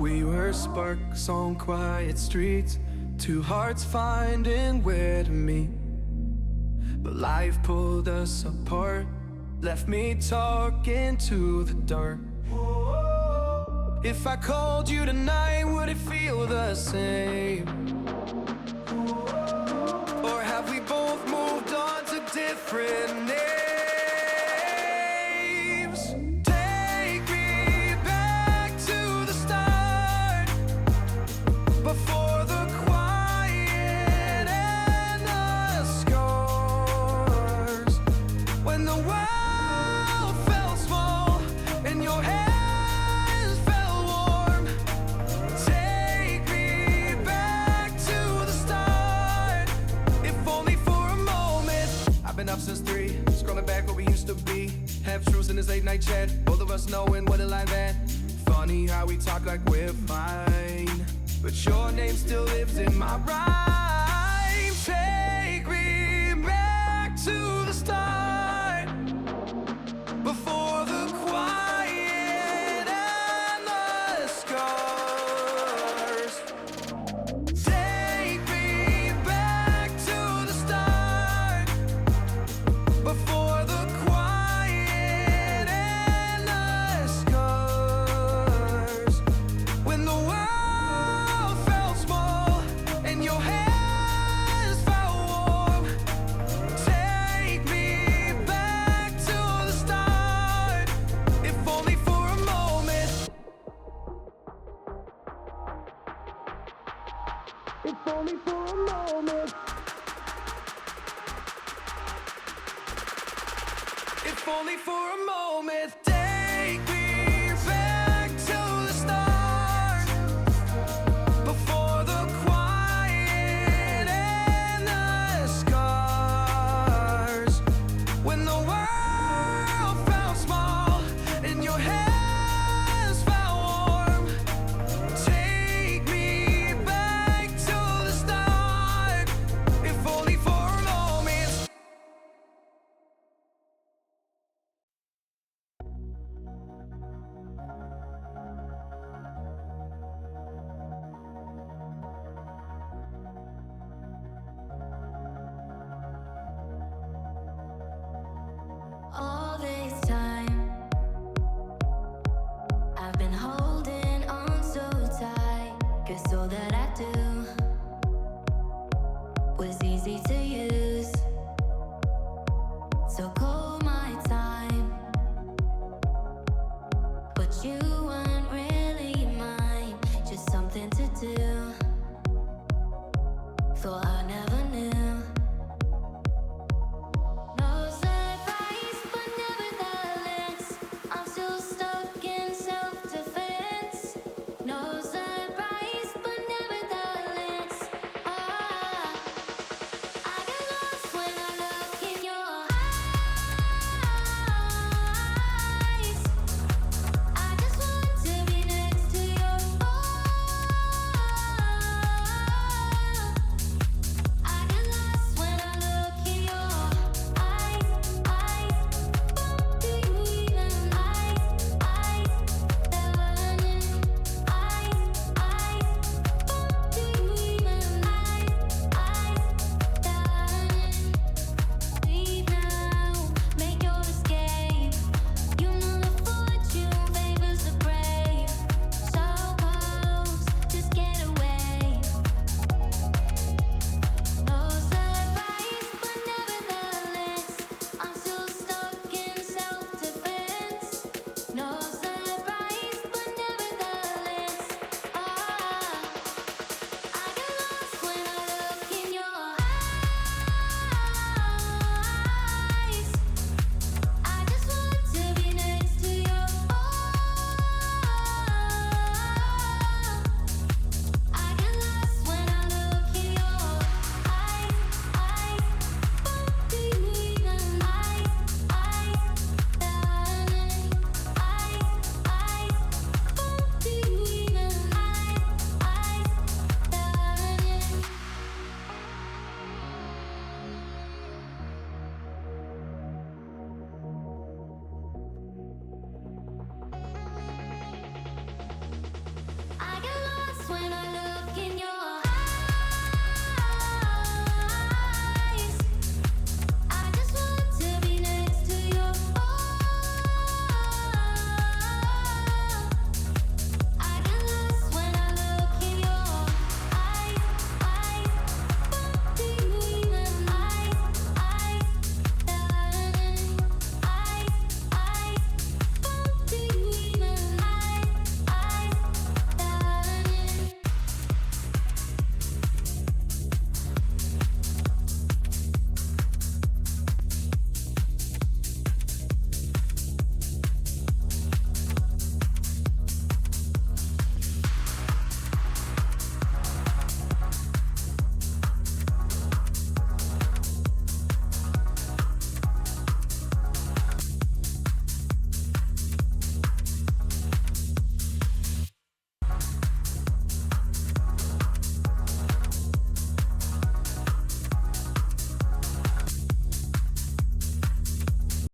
We were sparks on quiet streets, two hearts finding where to meet. But life pulled us apart, left me talking to the dark. If I called you tonight, would it feel the same? Or have we both moved on to different names? Take me back to the start, before the quiet and the scars. When the world felt small and your hands felt warm. Take me back to the start, if only for a moment. I've been up since 3, scrolling back where we used to be. Half truths in this late night chat, both of us knowing what it like that. Funny how we talk like we're fine, but your name still lives in my rhyme. Take me back to the start, before the quiet and the scars. Take me back to the start, before the quiet and the scars. When the world felt small and your hands felt warm. Take me back to the start, if only for a moment. If only for a moment. If only for a moment. Take me back to the start, before the quiet and the scars. When the world